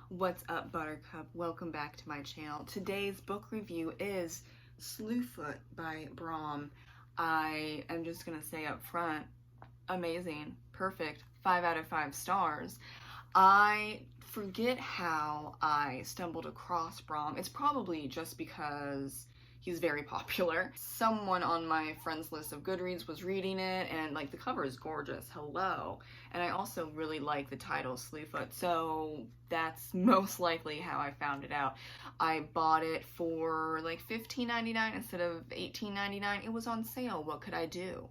What's up, Buttercup? Welcome back to my channel. Today's book review is Slewfoot by Brom. I am just gonna say up front, amazing, perfect, 5 out of 5 stars. I forget how I stumbled across Brom. It's probably just because he's very popular. Someone on my friends list of Goodreads was reading it, and like, the cover is gorgeous, hello. And I also really like the title Slewfoot, so that's most likely how I found it out. I bought it for like $15.99 instead of $18.99. It was on sale. What could I do?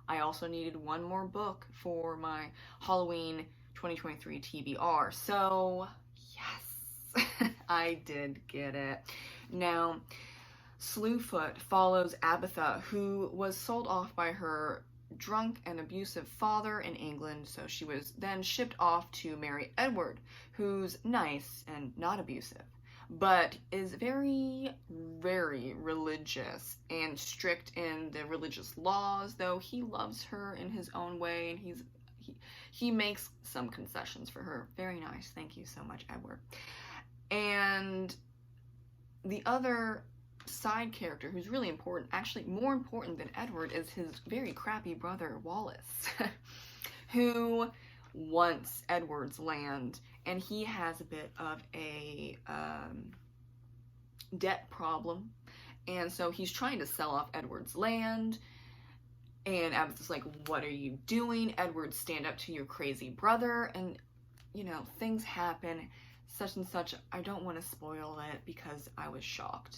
I also needed one more book for my Halloween 2023 TBR, so yes, I did get it. Now, Slewfoot follows Abatha, who was sold off by her drunk and abusive father in England, so she was then shipped off to marry Edward, who's nice and not abusive, but is very, very religious and strict in the religious laws, though he loves her in his own way, and he makes some concessions for her. Very nice. Thank you so much, Edward. And the other side character who's really important, actually more important than Edward, is his very crappy brother Wallace, who wants Edward's land, and he has a bit of a debt problem, and so he's trying to sell off Edward's land, and Abatha's like, what are you doing, Edward? Stand up to your crazy brother. And you know, things happen, such and such. I don't want to spoil it because I was shocked.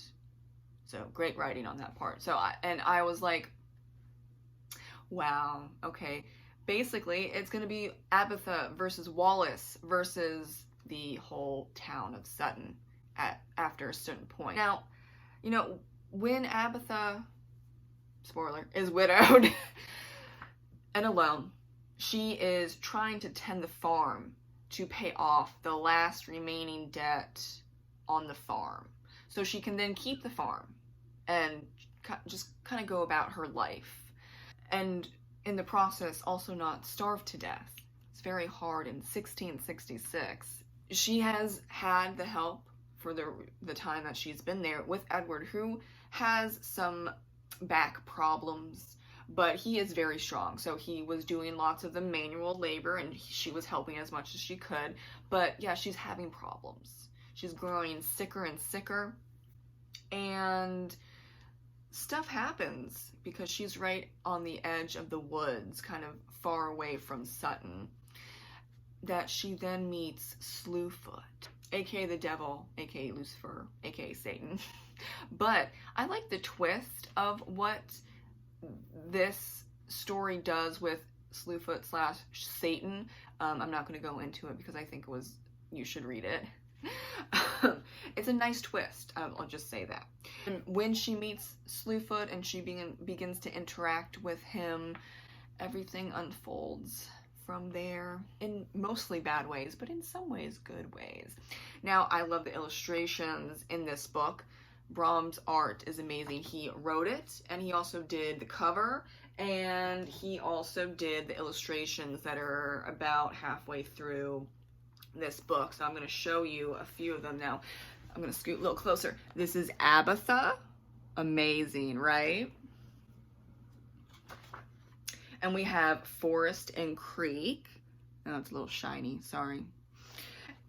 So great writing on that part. So I was like, wow, okay. Basically, it's going to be Abatha versus Wallace versus the whole town of Sutton after a certain point. Now, you know, when Abatha, spoiler, is widowed and alone, she is trying to tend the farm to pay off the last remaining debt on the farm, so she can then keep the farm and just kind of go about her life, and in the process also not starve to death. It's very hard in 1666. She has had the help for the time that she's been there with Edward, who has some back problems, but he is very strong, so he was doing lots of the manual labor and she was helping as much as she could. But yeah, she's having problems. She's growing sicker and sicker, and stuff happens because she's right on the edge of the woods, kind of far away from Sutton, that she then meets Slewfoot, aka the devil, aka Lucifer, aka Satan. But I like the twist of what this story does with Slewfoot slash Satan. I'm not going to go into it because I think you should read it. It's a nice twist, I'll just say that. And when she meets Slewfoot and she begins to interact with him, everything unfolds from there, in mostly bad ways, but in some ways good ways. Now, I love the illustrations in this book. Brom's art is amazing. He wrote it, and he also did the cover, and he also did the illustrations that are about halfway through this book. So I'm going to show you a few of them now. I'm going to scoot a little closer. This is Abatha. Amazing, right? And we have Forest and Creek. Oh, it's a little shiny, sorry.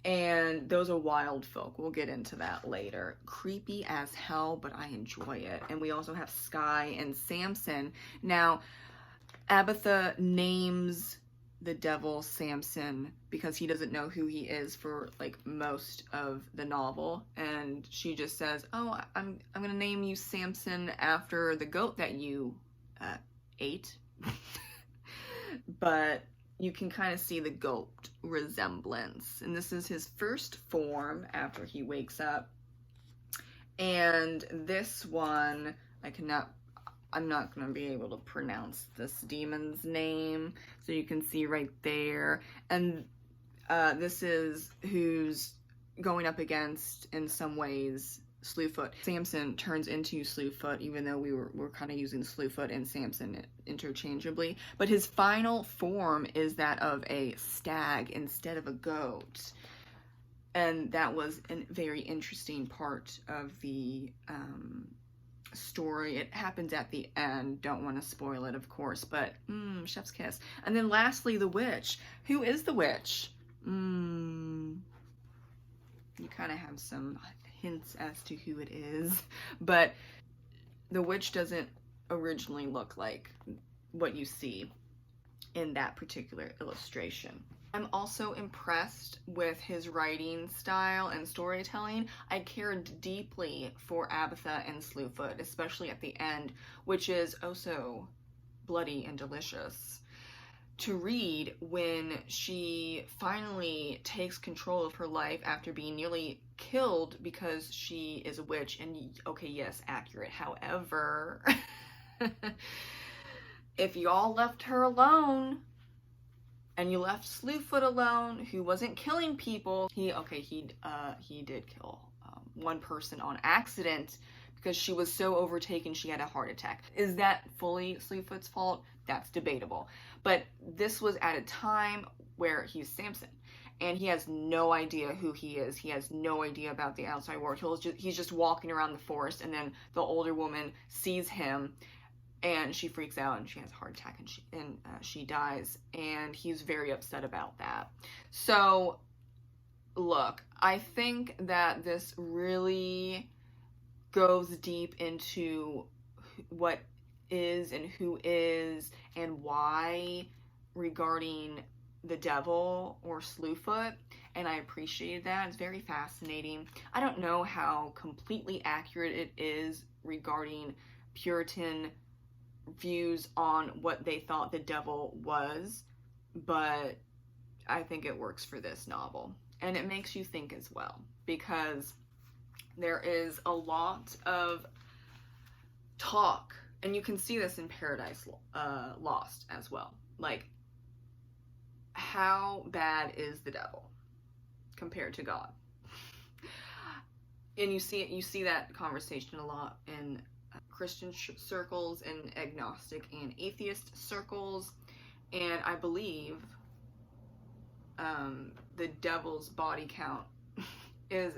And those are wild folk. We'll get into that later. Creepy as hell, but I enjoy it. And we also have Sky and Samson. Now, Abatha names the devil Samson because he doesn't know who he is for like most of the novel, and she just says, oh, I'm gonna name you Samson after the goat that you ate. But you can kind of see the goat resemblance, and this is his first form after he wakes up. And this one, I'm not going to be able to pronounce this demon's name, so you can see right there. And this is who's going up against, in some ways, Slewfoot. Samson turns into Slewfoot, even though we're kind of using Slewfoot and Samson interchangeably. But his final form is that of a stag instead of a goat. And that was a very interesting part of the story. It happens at the end. Don't want to spoil it, of course, but chef's kiss. And then lastly, the witch. Who is the witch? You kind of have some hints as to who it is, but the witch doesn't originally look like what you see in that particular illustration. I'm also impressed with his writing style and storytelling. I cared deeply for Abatha and Slewfoot, especially at the end, which is oh so bloody and delicious to read when she finally takes control of her life after being nearly killed because she is a witch. And okay, yes, accurate. However, if y'all left her alone and you left Slewfoot alone, who wasn't killing people, he did kill one person on accident because she was so overtaken she had a heart attack. Is that fully Slewfoot's fault? That's debatable. But this was at a time where he's Samson, and he has no idea who he is. He has no idea about the outside world. He's just walking around the forest, and then the older woman sees him, and she freaks out, and she has a heart attack, and she dies, and he's very upset about that. So, look, I think that this really goes deep into what is and who is and why regarding the devil or Slewfoot, and I appreciated that. It's very fascinating. I don't know how completely accurate it is regarding Puritan views on what they thought the devil was, but I think it works for this novel, and it makes you think as well, because there is a lot of talk, and you can see this in Paradise Lost as well. Like, how bad is the devil compared to God? And you see that conversation a lot in Christian circles and agnostic and atheist circles, and I believe the devil's body count is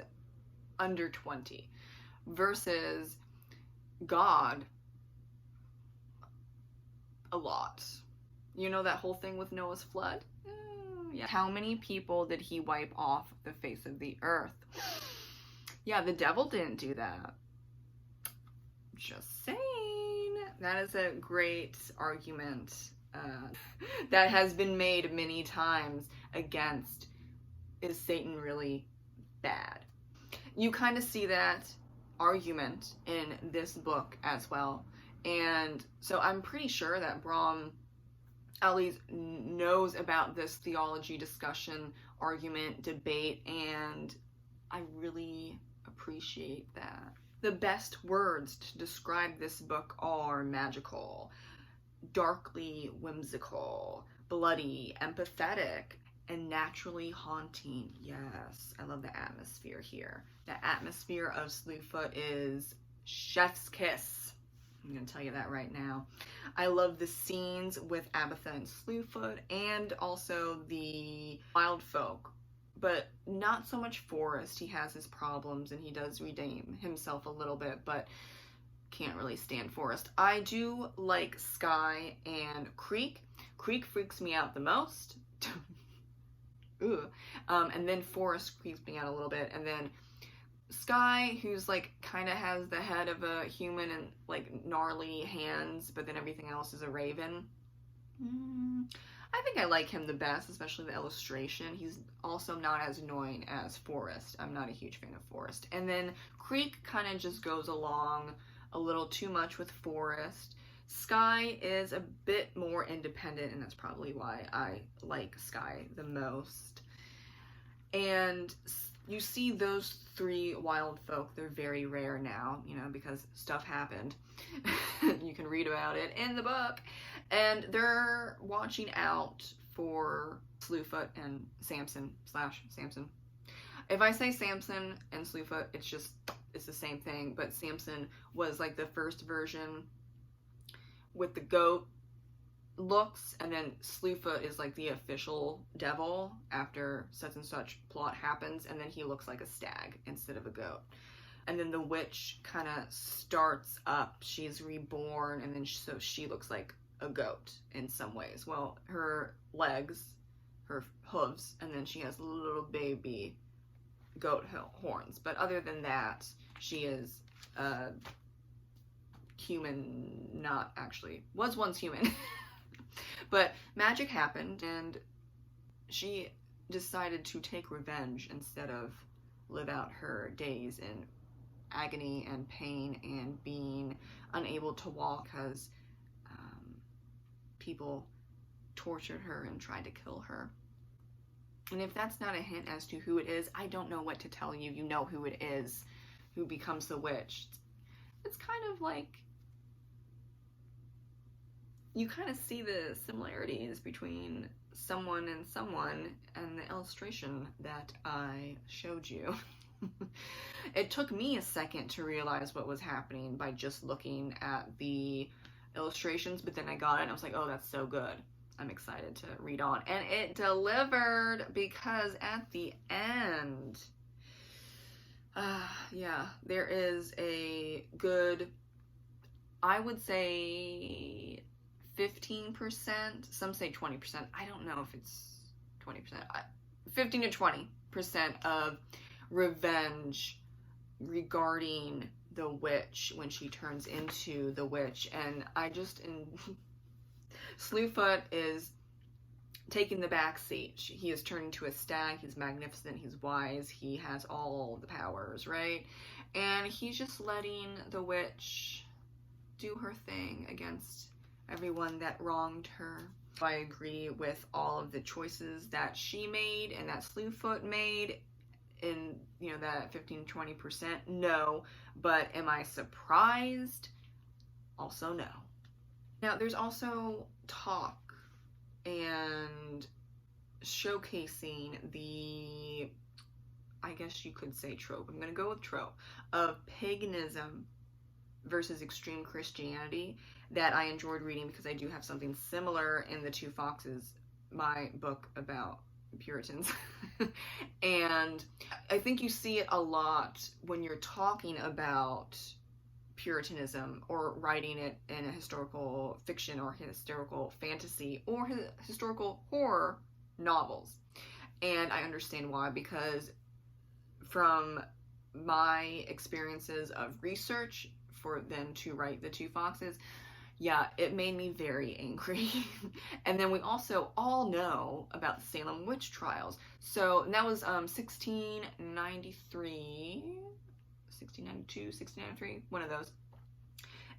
under 20 versus God a lot. You know that whole thing with Noah's flood? Yeah. How many people did he wipe off the face of the earth? Yeah, the devil didn't do that. Just saying. That is a great argument that has been made many times against, is Satan really bad? You kind of see that argument in this book as well. And so I'm pretty sure that Brom at least knows about this theology discussion, argument, debate, and I really appreciate that. The best words to describe this book are magical, darkly whimsical, bloody, empathetic, and naturally haunting. Yes, I love the atmosphere here. The atmosphere of Slewfoot is chef's kiss. I'm going to tell you that right now. I love the scenes with Abatha and Slewfoot, and also the wild folk, but not so much Forrest. He has his problems, and he does redeem himself a little bit, but can't really stand Forrest. I do like Sky and Creek. Creek freaks me out the most. And then Forrest creeps me out a little bit, and then Sky, who's like kind of has the head of a human and like gnarly hands, but then everything else is a raven. I think I like him the best, especially the illustration. He's also not as annoying as Forrest. I'm not a huge fan of Forrest. And then Creek kind of just goes along a little too much with Forrest. Sky is a bit more independent, and that's probably why I like Sky the most. And you see those three wild folk, they're very rare now, you know, because stuff happened. You can read about it in the book. And they're watching out for Slewfoot and Samson. If I say Samson and Slewfoot, it's the same thing, but Samson was like the first version with the goat, looks, and then Slewfoot is like the official devil after such and such plot happens, and then he looks like a stag instead of a goat. And then the witch kind of starts up, she's reborn, and then so she looks like a goat in some ways. Well, her legs, her hooves, and then she has little baby goat horns. But other than that, she is human, not actually, was once human. But magic happened, and she decided to take revenge instead of live out her days in agony and pain and being unable to walk because people tortured her and tried to kill her. And if that's not a hint as to who it is, I don't know what to tell you. You know who it is, who becomes the witch. It's kind of like, you kind of see the similarities between someone and the illustration that I showed you. It took me a second to realize what was happening by just looking at the illustrations, but then I got it and I was like, oh, that's so good. I'm excited to read on. And it delivered, because at the end, yeah, there is a good, I would say 15%, some say 20%, I don't know if it's 20%, 15 to 20% of revenge regarding the witch when she turns into the witch. And I just, Slewfoot is taking the back seat. He is turning to a stag. He's magnificent, he's wise, he has all the powers, right? And he's just letting the witch do her thing against everyone that wronged her. I agree with all of the choices that she made and that Slewfoot made in, you know, that 15-20%, no. But am I surprised? Also no. Now there's also talk and showcasing the, I guess you could say trope, I'm gonna go with trope, of paganism versus extreme Christianity that I enjoyed reading, because I do have something similar in The Two Foxes, my book about Puritans. And I think you see it a lot when you're talking about Puritanism or writing it in a historical fiction or historical fantasy or historical horror novels. And I understand why, because from my experiences of research for them to write The Two Foxes, yeah, it made me very angry. And then we also all know about the Salem witch trials. So that was 1693, 1692, 1693, one of those.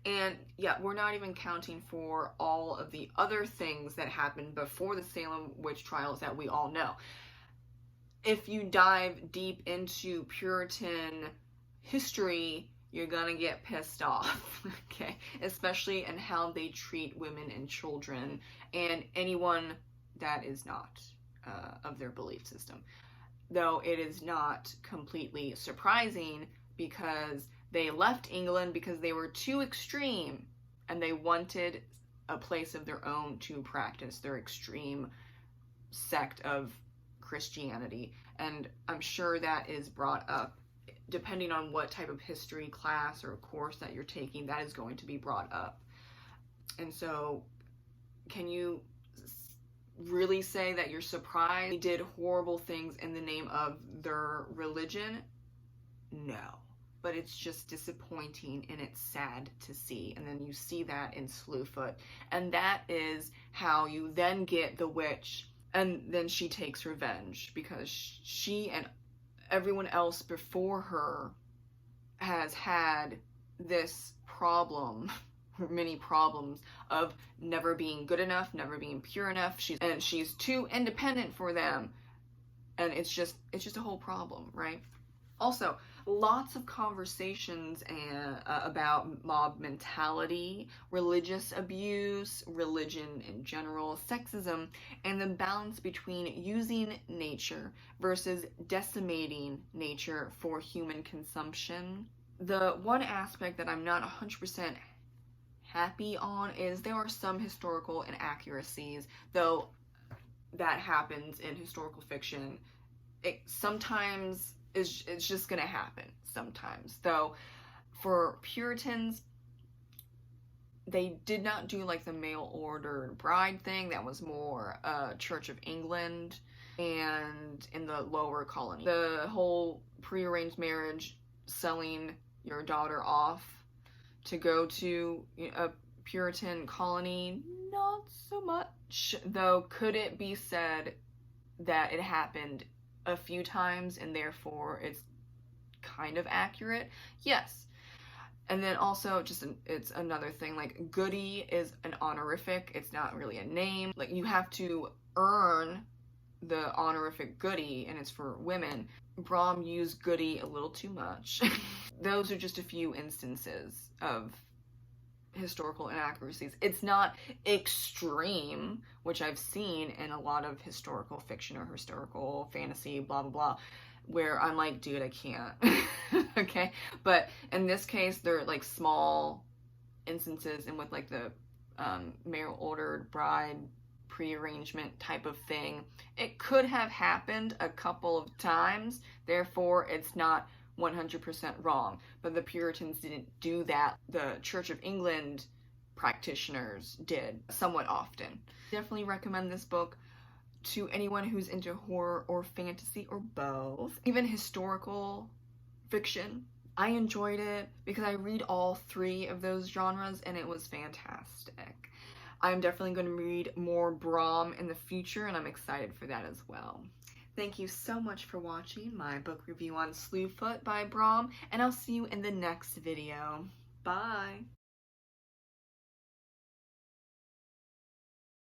And yeah, we're not even counting for all of the other things that happened before the Salem witch trials that we all know. If you dive deep into Puritan history, you're gonna get pissed off, okay? Especially in how they treat women and children and anyone that is not of their belief system. Though it is not completely surprising, because they left England because they were too extreme and they wanted a place of their own to practice their extreme sect of Christianity. And I'm sure that is brought up, depending on what type of history class or course that you're taking, that is going to be brought up. And so, can you really say that you're surprised they did horrible things in the name of their religion? No. But it's just disappointing and it's sad to see. And then you see that in Slewfoot. And that is how you then get the witch, and then she takes revenge, because she and everyone else before her has had this problem, many problems, of never being good enough, never being pure enough. She's too independent for them, and it's just a whole problem, right? Also, lots of conversations about mob mentality, religious abuse, religion in general, sexism, and the balance between using nature versus decimating nature for human consumption. The one aspect that I'm not 100% happy on is there are some historical inaccuracies, though that happens in historical fiction. It sometimes it's just gonna happen sometimes. Though for Puritans, they did not do like the mail ordered bride thing. That was more Church of England and in the lower colony. The whole prearranged marriage, selling your daughter off to go to a Puritan colony, not so much. Though, could it be said that it happened a few times and therefore it's kind of accurate? Yes. And then also, it's another thing, like, Goody is an honorific. It's not really a name. Like, you have to earn the honorific Goody, and it's for women. Brom used Goody a little too much. Those are just a few instances of historical inaccuracies. It's not extreme, which I've seen in a lot of historical fiction or historical fantasy, blah, blah, blah, where I'm like, dude, I can't. Okay? But in this case, they're like small instances, and with like the mail ordered bride prearrangement type of thing, it could have happened a couple of times, therefore it's not 100% wrong. But the Puritans didn't do that. The Church of England practitioners did somewhat often. Definitely recommend this book to anyone who's into horror or fantasy or both. Even historical fiction. I enjoyed it because I read all three of those genres and it was fantastic. I'm definitely going to read more Brom in the future, and I'm excited for that as well. Thank you so much for watching my book review on Slewfoot by Brom, and I'll see you in the next video. Bye!